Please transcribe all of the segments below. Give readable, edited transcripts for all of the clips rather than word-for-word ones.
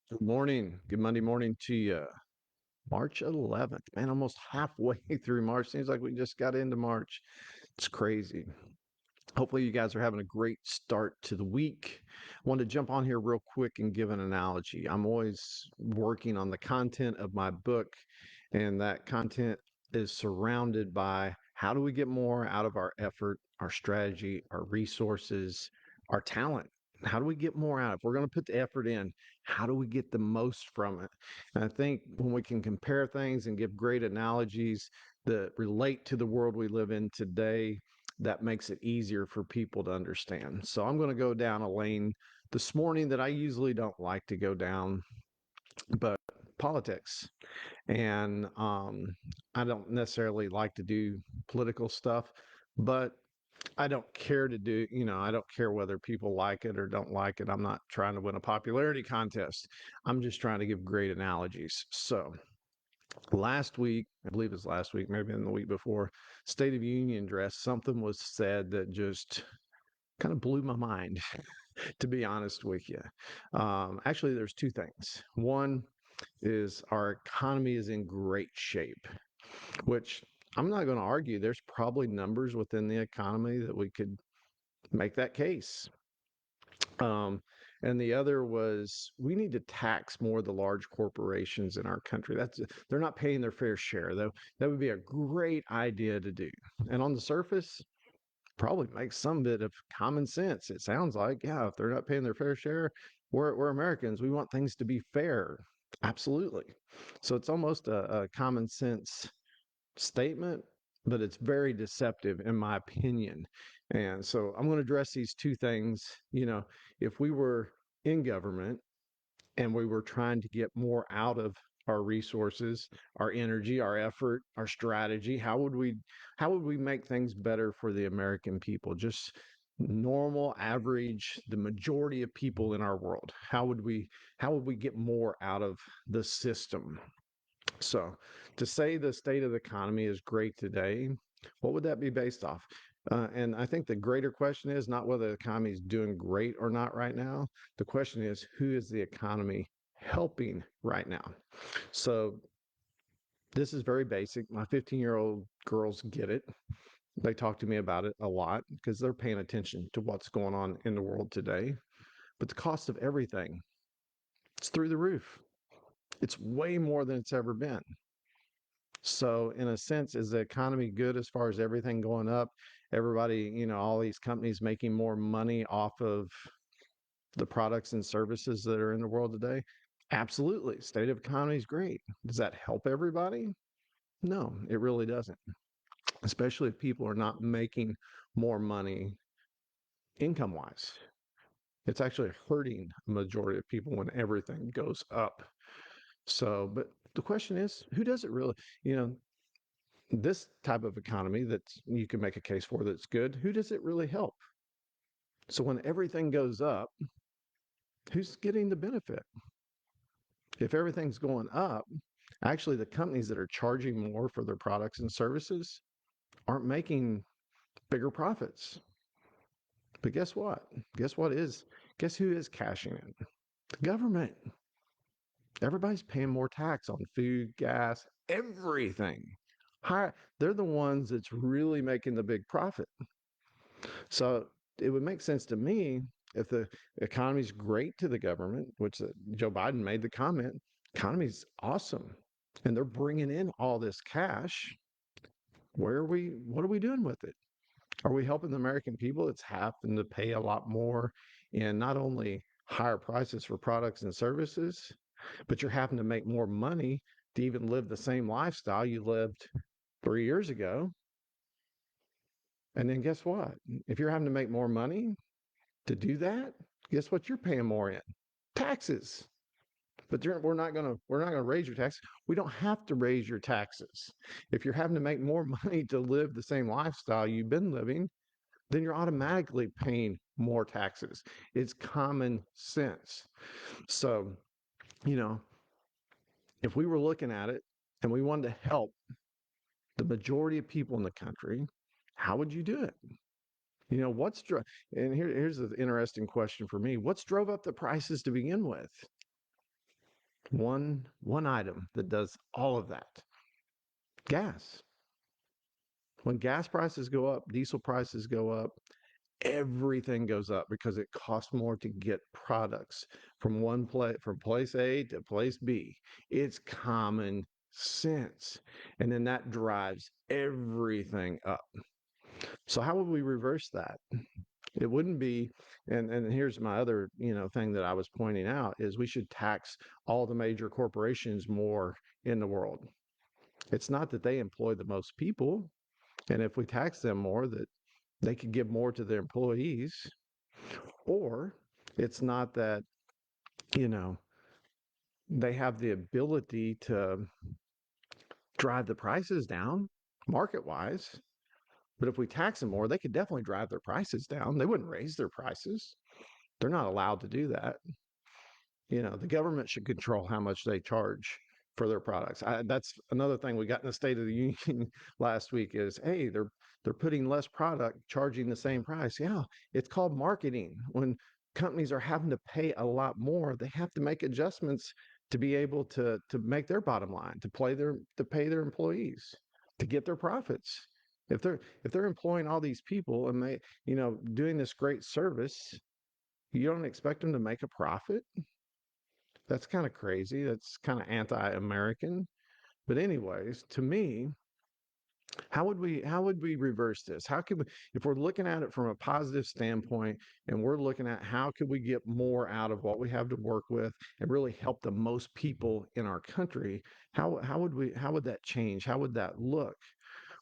Good morning. Good Monday morning to you. March 11th. Man, almost halfway through March. Seems like we just got into March. It's crazy. Hopefully, you guys are having a great start to the week. I wanted to jump on here real quick and give an analogy. I'm always working on the content of my book, and that content is surrounded by how do we get more out of our effort, our strategy, our resources, our talent? How do we get more out? If we're going to put the effort in, how do we get the most from it? And I think when we can compare things and give great analogies that relate to the world we live in today, that makes it easier for people to understand. So I'm going to go down a lane this morning that I usually don't like to go down, but politics. And I don't necessarily like to do political stuff, but I don't care to do, I don't care whether people like it or don't like it. I'm not trying to win a popularity contest. I'm just trying to give great analogies. So last week, I believe it was last week, maybe in the week before, State of Union address, something was said that just kind of blew my mind, to be honest with you. Actually, there's two things. One is our economy is in great shape, which I'm not going to argue. There's probably numbers within the economy that we could make that case. Um, and the other was we need to tax more of the large corporations in our country. They're not paying their fair share, though. That would be a great idea to do. And on the surface, probably makes some bit of common sense. It sounds like, yeah, if they're not paying their fair share, we're Americans. We want things to be fair. Absolutely. So it's almost a common sense statement, but it's very deceptive in my opinion. And so I'm going to address these two things. If we were in government and we were trying to get more out of our resources, our energy, our effort, our strategy, how would we make things better for the American people? Just normal average, the majority of people in our world. How would we get more out of the system? So, to say the state of the economy is great today, what would that be based off? And I think the greater question is not whether the economy is doing great or not right now. The question is, who is the economy helping right now? So, this is very basic. My 15-year-old girls get it. They talk to me about it a lot because they're paying attention to what's going on in the world today. But the cost of everything, it's through the roof. It's way more than it's ever been. So, in a sense, is the economy good as far as everything going up? Everybody, all these companies making more money off of the products and services that are in the world today? Absolutely. State of economy is great. Does that help everybody? No, it really doesn't. Especially if people are not making more money income wise. It's actually hurting a majority of people when everything goes up. So, but the question is, who does it really? You know, this type of economy that you can make a case for that's good, who does it really help? So when everything goes up, who's getting the benefit? If everything's going up, actually the companies that are charging more for their products and services aren't making bigger profits. But guess what? Guess who is cashing in? The government. Everybody's paying more tax on food, gas, everything. High, they're the ones that's really making the big profit. So it would make sense to me if the economy's great to the government, which Joe Biden made the comment, economy's awesome, and they're bringing in all this cash. What are we doing with it? Are we helping the American people? It's having to pay a lot more in not only higher prices for products and services, but you're having to make more money to even live the same lifestyle you lived 3 years ago. And then guess what? If you're having to make more money, to do that, guess what you're paying more in? Taxes. But we're not gonna raise your taxes. We don't have to raise your taxes. If you're having to make more money to live the same lifestyle you've been living, then you're automatically paying more taxes. It's common sense. So, you know, if we were looking at it and we wanted to help the majority of people in the country, how would you do it? And here's the interesting question for me. What's drove up the prices to begin with? One item that does all of that. Gas. When gas prices go up, diesel prices go up, everything goes up because it costs more to get products from place A to place B. It's common sense. And then that drives everything up. So how would we reverse that? It wouldn't be, and here's my other, thing that I was pointing out is we should tax all the major corporations more in the world. It's not that they employ the most people, and if we tax them more, that they could give more to their employees, or it's not that, you know, they have the ability to drive the prices down market wise. But if we tax them more, they could definitely drive their prices down. They wouldn't raise their prices. They're not allowed to do that. The government should control how much they charge for their products. That's another thing we got in the State of the Union last week is, hey, they're putting less product, charging the same price. Yeah, it's called marketing. When companies are having to pay a lot more, they have to make adjustments to be able to make their bottom line, to pay their employees, to get their profits. If they're employing all these people and they, doing this great service, you don't expect them to make a profit. That's kind of crazy. That's kind of anti-American. But anyways, to me, how would we reverse this? How could we, if we're looking at it from a positive standpoint and we're looking at how could we get more out of what we have to work with and really help the most people in our country, how would that change? How would that look?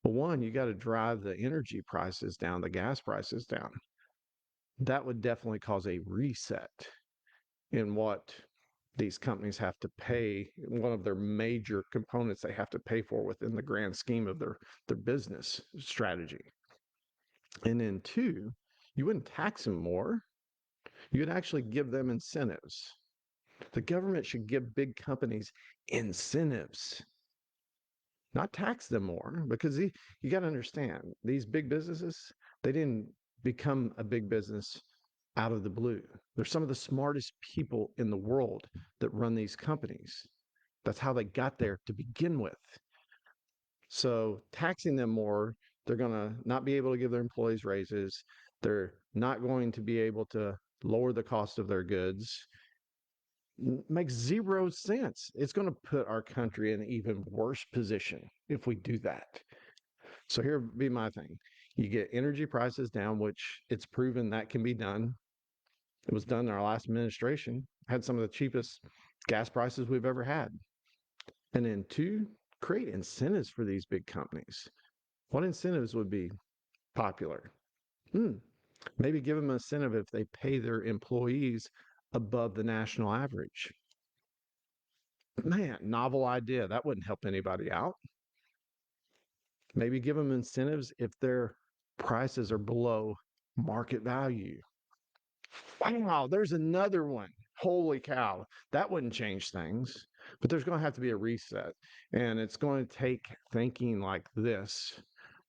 Well, one, you got to drive the energy prices down, the gas prices down. That would definitely cause a reset in what these companies have to pay, one of their major components they have to pay for within the grand scheme of their business strategy. And then two, you wouldn't tax them more. You'd actually give them incentives. The government should give big companies incentives, not tax them more, because you got to understand these big businesses, they didn't become a big business out of the blue. They're some of the smartest people in the world that run these companies. That's how they got there to begin with. So taxing them more, they're going to not be able to give their employees raises. They're not going to be able to lower the cost of their goods. Makes zero sense. It's going to put our country in an even worse position if we do that. So here would be my thing. You get energy prices down, which it's proven that can be done. It was done in our last administration. Had some of the cheapest gas prices we've ever had. And then two, create incentives for these big companies. What incentives would be popular? Hmm. Maybe give them an incentive if they pay their employees above the national average. Man, novel idea. That wouldn't help anybody out. Maybe give them incentives if their prices are below market value. Wow, there's another one. Holy cow. That wouldn't change things. But there's going to have to be a reset. And it's going to take thinking like this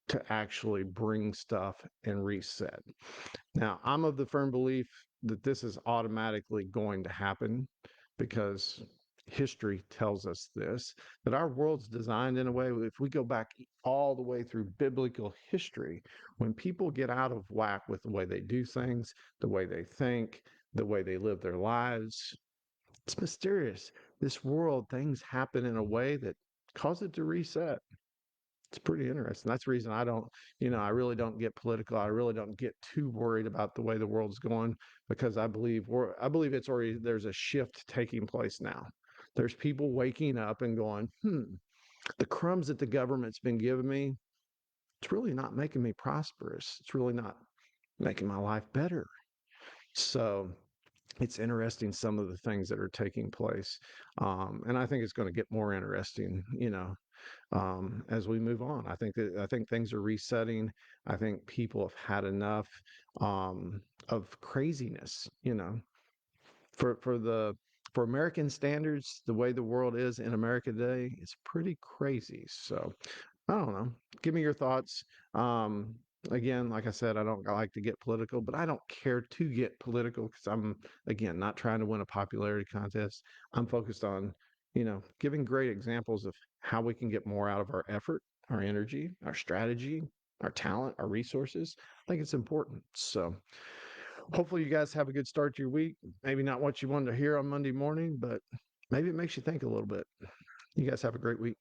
to actually bring stuff and reset. Now, I'm of the firm belief that this is automatically going to happen because history tells us this, that our world's designed in a way, if we go back all the way through biblical history, when people get out of whack with the way they do things, the way they think, the way they live their lives, it's mysterious. This world, things happen in a way that cause it to reset. It's pretty interesting. That's the reason I really don't get political. I really don't get too worried about the way the world's going because I believe it's already there's a shift taking place now. There's people waking up and going, the crumbs that the government's been giving me, it's really not making me prosperous. It's really not making my life better. So it's interesting some of the things that are taking place. And I think it's going to get more interesting, as we move on. I think things are resetting. I think people have had enough of craziness. For American standards, the way the world is in America today, it's pretty crazy. So I don't know. Give me your thoughts. Again, like I said, I don't like to get political, but I don't care to get political because I'm, again, not trying to win a popularity contest. I'm focused on, giving great examples of how we can get more out of our effort, our energy, our strategy, our talent, our resources. I think it's important. So hopefully you guys have a good start to your week. Maybe not what you wanted to hear on Monday morning, but maybe it makes you think a little bit. You guys have a great week.